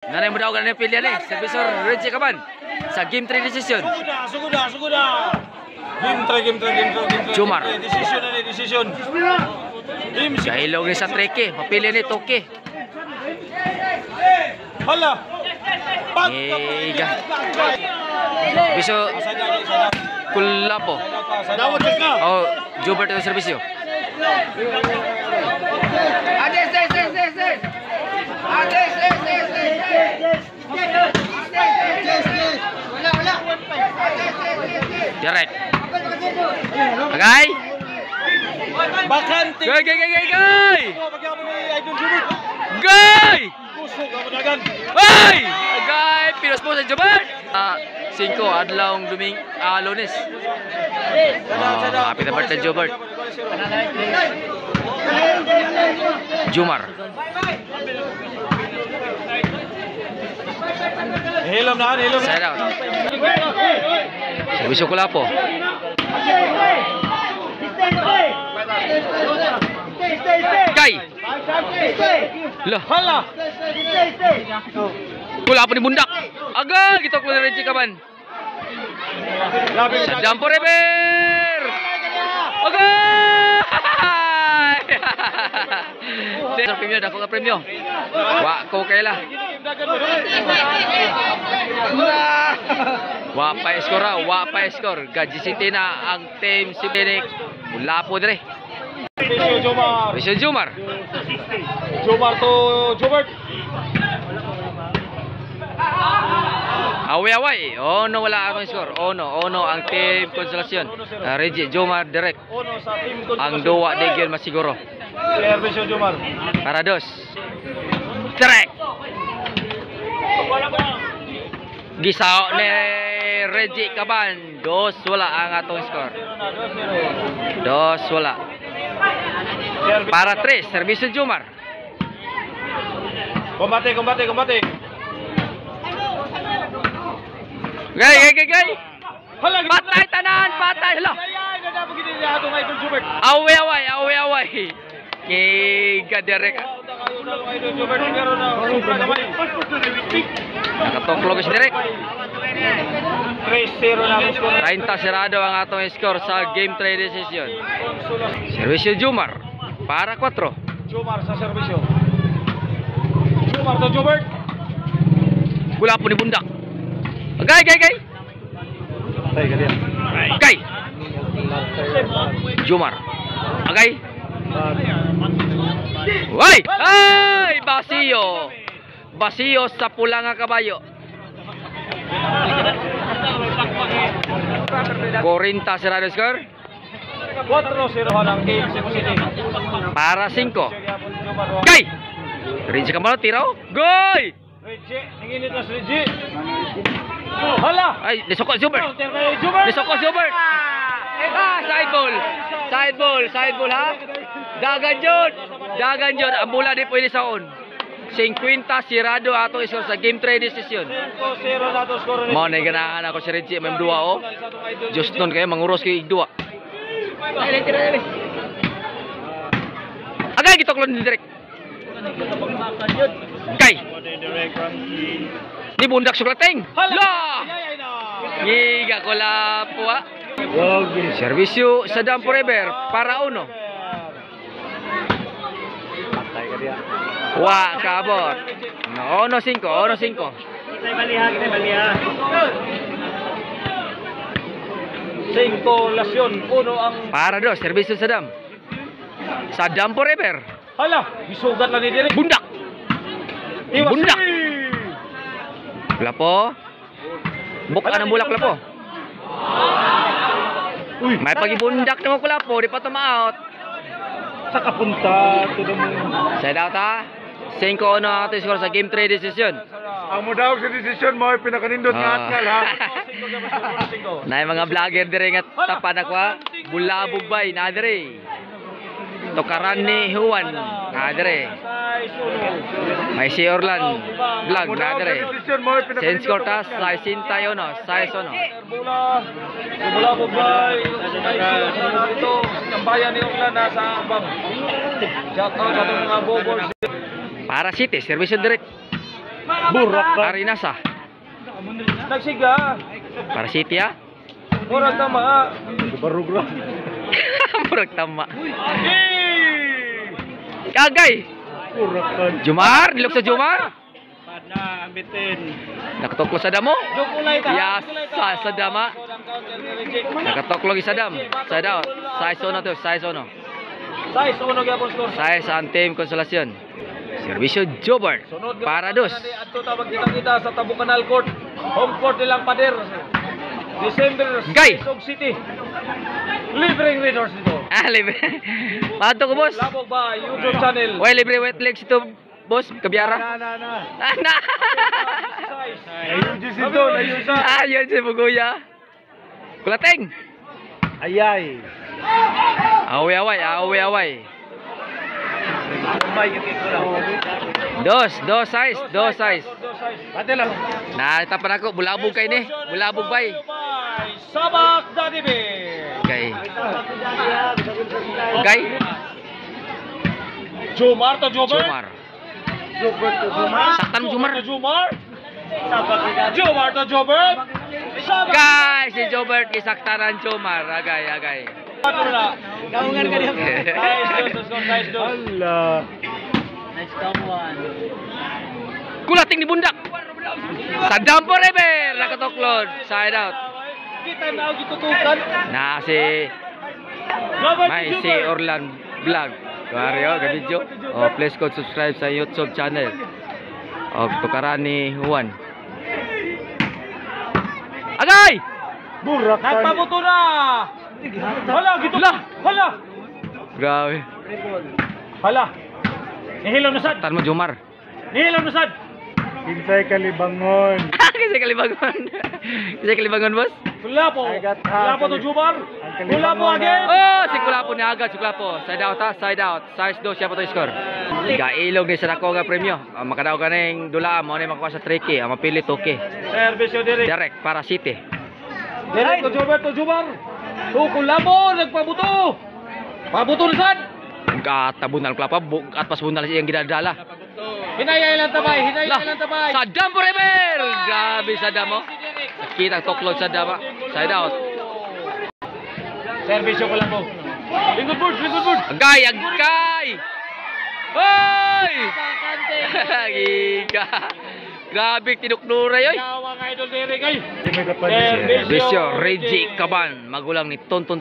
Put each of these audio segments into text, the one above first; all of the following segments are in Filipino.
Nanay mo daw ganun yung pilihan eh. Servisor Reggie Caban sa game 3 decision. Suguda. Game 3. Jomar. Decision. Kahilog ni sa treke. Mapili ni Toke. Hala. Iga. Biso Kulapo. Oh, Jobert ang servisyo. Direct. Agay. Bakante. Gay. Gay. Ay! Agay, pinos po sa Jobert. 5 adlaw Lunes. Happy birthday Jobert. Jomar. Hilom na. Side out. Servisyo Kulapo. Kay. Lah. Hala. Kulapo ni bundak. Agad gitok mo Reggie Caban. Sa Dampo Rever. Agad. Sa premyo dako ka premyo. Wa ko kaila. Wa pa score. Gaji City na ang team si Benek. Kulapo dire. Bisa Jomar. Jomar to Jobert. Away. No wala ang score. Ono ang team Konsolasyon. Reggie Jomar direct. Ang duwa digil masiguro. Servisyo Jomar. Para dos. Direct. Gisao ni Reggie Caban. 2 wala ang atong score. 2 wala. Para 3 servisyo Jomar. Combate. Gay. Patay tanan, patay. Hello. Away. Kiga direk. Nakatoklog si direk. 3-0 na ang score. 30 serado ang atong score sa game 3 decision. Servisyo Jomar para 4. Jomar sa servisyo. Jomar to Jobert. Kulapo ni bundak. Gay. Gay. Jomar. Agay. Ay! Basiyo sa pula nga kabayo. 40 serado score. 4-0 ang game City. Para 5. Gay! Reggie Caban tiraw. Goy! Reggie, nanginit na si Reggie. Hala! Ay, nisoko Jobert. Jobert. Side ball ha. Dagan jud. Ang bola di pwede saon. 50 sirado ato score sa game 3 decision. 5-0 na to score. Mo na ganahan ako si Reggie may 2 o. Juston kayo manguros kay 2. Agay gitoklon ni direct. Kay. Ni bundak suklateng. La! Giga ko lapo ha. Servisyo sa Dampo Rever para 1. Wa kabot. Ono 5. Kita baliha. 5 lasyon, 1 ang para 2 servisyo sa Dam. Sa Dampo Rever. hala, bisugat lang ni Derek. Bundak. Bundak. Lapo. Buka ng bulak lapo. Uy, may pagibundak na mo kulapo, di pa tumaot. sa kapunta to the moon. Sa daw ta. 5-1 ato score sa game 3 decision. Ang mo daw sa desisyon mo ay pinakanindot nga atngal ha. Nay mga vlogger dire nga tapan ako ha. Bulabog bay na dire. Tokaran ni Juan na dire. May si Orlan vlog na dire. Sense Cortas sa Sintayo no, size ono. Bulabog bay. Ito ang bayan ni Orlan nasa Ambang. Shout out sa mga bobol. Para City, servisyo direct. Burak ka. Arinasa. Nagsiga. Para City ha. Murag tama. Barug ra. Murag tama. Kagay. Burak ka. Jumar, nilok sa Jumar. Na, ambitin. Nakatoklo sa damo. Jokulay ta. Yes, sa dama. Nakatoklo sa dam. Side out. Size ono to, size ono. Size uno gyapon score. Size ang team konsolasyon. Servisyo Jobert. Para dos. Adto ta magkita-kita sa Tabukanal Court. Home court nilang Pader. December Gay. Sog City. Libreng Raiders ito. Ah, libre. Pato ko, boss. Labog ba YouTube channel. Well, libre wet legs ito, boss. Kabyara. Na. Ana. Size. Ayun ito, ayun sa. Ah, yun si Buguya. Kulateng. Ayay. Away. Dos size. Pati lang. Natapan ako, bulabog kay ni. Bulabog bay. Sabak Dadibe. Kay. Gay. Jomar to Jomar. Jumar. Saktan mo Jumar. Jomar. Jomar to Jomar. Sabak. Guys, si Jobert isaktanan Jumar. Agay. Ano na? Gaungan ka niya. Size dos. Allah. Kulating ni bundak. Sadam po Reber. Nakatoklod. Side out. Kita na gitutukan. Na si May si Orlan Vlog. Mario, video. Oh, please go subscribe sa YouTube channel. Oh, tukaran ni Juan. Agay! Burak ka. Nagpabuto na. Hala, gitu. Hala. Grabe. Hala. Nihilom na sad. Tan mo Jumar. Nihilom na sad. Kinsay kalibangon. Kasi kalibangon, boss. Wala po. I got Wala po to Jumar. Wala po again. Oh, si Kulapo ni agad, si Kulapo. Side out ha, side out. Size 2 siya pa to score. Gailog ni sa nako nga premyo. Makadaw ka ning dula mo ni makuha sa 3K, mapili 2K. Servisyo direct. Direct para City. Direct to Jumar. Tukul mo, nagpabuto. Pabuto na sad. Katabunal Kulapa, at pas bunal siya yung ginadala. Hinayay lang tabay. Sadam po Reber! Grabe Sadam mo. Kita ang toklog Sadam. Side out. Servisyo ko lang po. Lingkod board. Agay! Hoy! Giga. Grabe tinuknura yoy. Yawa nga idol direct ay. Di may kapan. Servisyo Reggie Caban, magulang ni Tonton.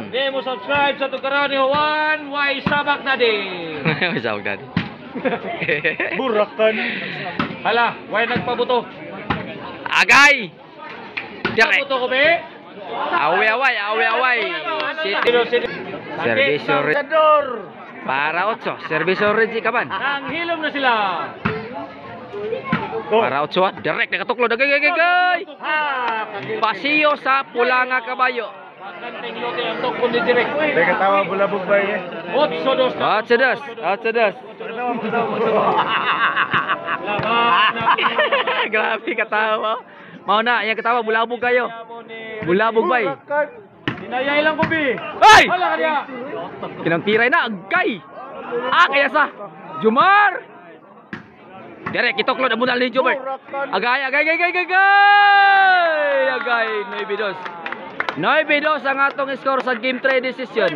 Di mo subscribe sa Tukaran ni Juan. Why sabak na din. Masawag dad. Burak ka. Hala, why nagpabuto? Agay! Direct. Pabuto ko be. Away. City. Servisyo para 8. Servisyo Reggie Caban. Nang hilom na sila. Para 8. Direct nakatuklod. Agay. Pasiyo sa Pulanga Kabayo. Kanting lote ang tokon ni direct. May katawa bulabog ba eh? 8-2. Grabe katawa. Mau na, yang ketawa bulabog kayo. Bulabog bay. Hinayay lang ko be. Ay! Hala kanya. Kinampiray na, agay! Kaya sa Jumar! Direk, itoklod ang bunal ni Jumar. Agay! Agay! 9-2 ang atong score sa game 3 decision.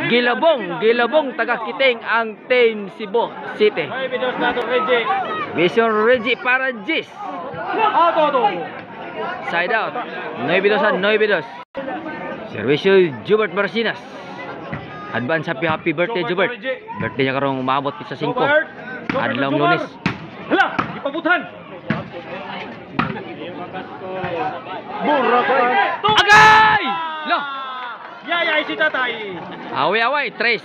Gilabong, taga-kiting ang team Cebu City. 9-2 na to Reggie. Vision Reggie para Gis. Auto. Side out. 9-2. Servisyo Jubert Marcinas. Advance happy birthday Jubert. Birthday niya karong umabot sa 5. Adlaw Lunes. Hala, ipabutan. Burak ka. Agay! Lo. Yayay si tatay. Away. 3-9.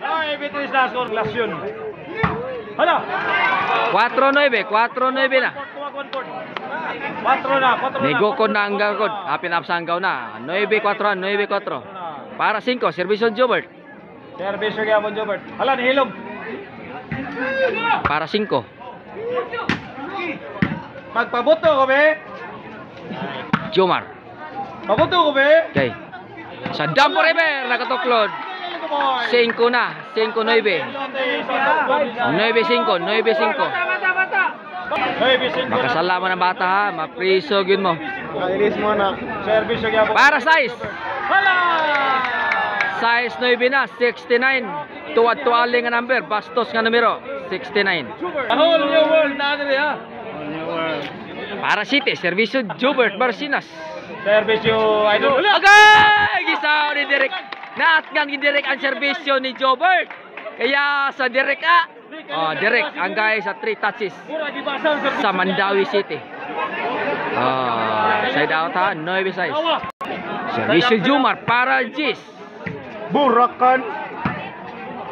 Ay, Beatriz na score lasyon. Hala. 4-9 na. 4 na. Negokod na ang gagod. Pinapsanggaw na. 9-4. Para 5. Servisyo Jubert. Servisyo kaya mo Jobert. Hala, nihilom. Para 5. Magpabuto ko be. Jomar. Pabuto ko be. Okay. Sa Dampo River, nakatuklod. 5 na. 5-9. 9-5, 9-5. Makasala mo ng bata ha, mapriso yun mo. Release mo na. Service yung yapon. Para size. Size 9 na, 69. Tuwad-tuwali nga number, bastos nga numero, 69. Ahol, New World na diri ha. Para City, servisyo Jobert Barcinas. Service yung idol. Agay! Gisaw ni Direk. Naat nga direct ang serbisyo ni Jobert. Kaya sa Direk Direk ang guys sa 3 touches sa Mandawi City. Side out ha, 9 size. Servisyo Jumar para Gis. Burakan.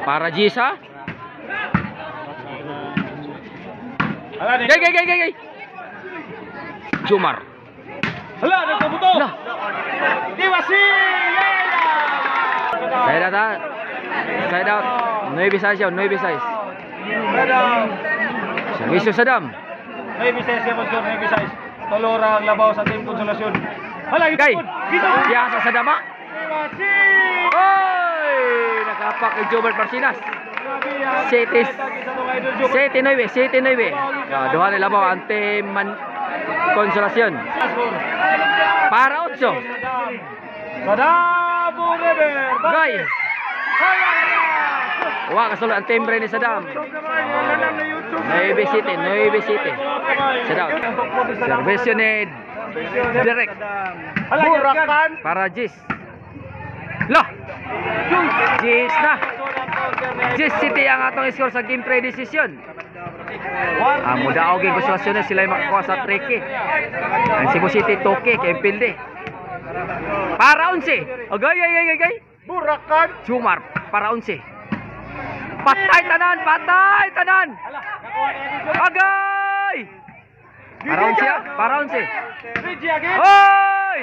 Para Gis ha. Hala, Gay. Jumar. hala, nagkabuto. Lah. Diwasi! Side out ha. Side out. 9 size yun, 9 size. Servisyo Saddam. May bises yan, Pastor, may bises. Tolora ang labaw sa Team Konsolasyon. Hala, Gay. Siya sa Saddam ha. Diwasi! Oy! Nakapak kay Jobert Barcinas. City 9. Duha nila ba ante Konsolasyon. Para 8. Sadabo River. Gay. Wa kasulod ang timbre ni Saddam. 9 City. Saddam. Servisyo ni Direk. Burakan. Para Gis. Lah. Gis na. Gis City ang atong score sa game play decision. Ang muda og negosasyon sila makakuha sa 3K. Ang Cebu City 2K kay pilde. Para 11. Agay. Burakan. Jumar para 11. Patay tanan. Agay! Para 11. Hoy!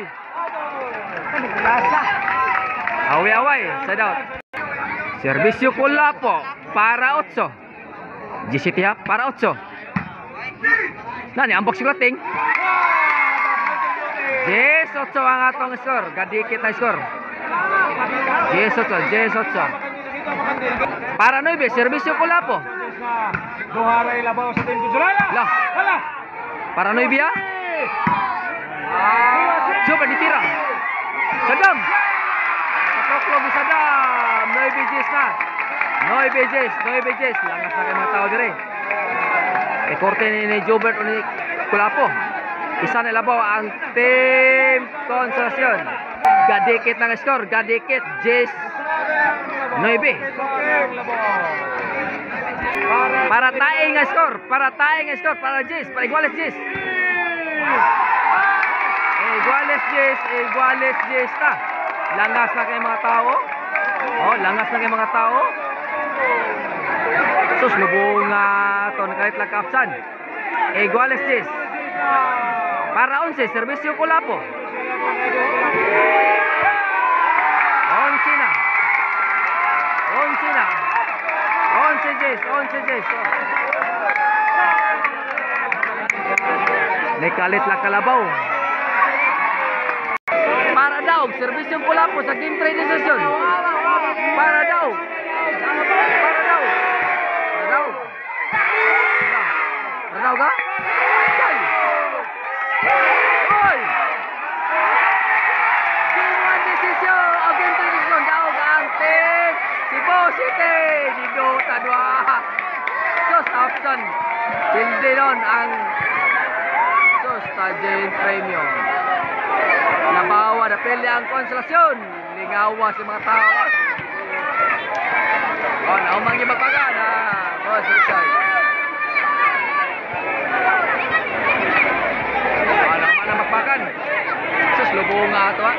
Away, side out. Servisyo Kulapo para 8. GCT ha, para 8. Nani, ang box glating. Yes, 8 ang atong score. Gadikit na score. Yes, 8. Para 9, servisyo Kulapo. Duharay labaw sa Team Konsolasyon. Lah. Hala. Para 9 ha. Coba ditirang. Saddam. Katoklog ni Saddam. 9 Gs na. 9 Gs. Langas na kayo mga tao dire. Korte ni Jobert o ni Kulapo. Isa na labaw ang Team Konsolasyon. Gadikit ng score. Gadikit. Gs 9. Para taing nga score. Para Gs. Para iguales Gs. Iguales Gs na. Langas na kayo mga tao. Sus, lubong nga ito. Nakalit lang kapsan. Iguales Gs. Para 11, servisyo Kulapo. 11 na. 11 Gs. Nakalit lang kalabaw. Para daw, servisyo Kulapo sa game trade decision. Para daw ka? Hoy! Game decision. Game trade decision. Daw ka ang Team Cebu City. Dito tadwa. Sus, option. Hindi nun ang sus, tajin premium. Nabawa na pili ang Konsolasyon. Lingawa si mga tao. Naumang yung magpagan ha. Boss Richard. Naumang na magpagan. Sus, lubong nga ito ha.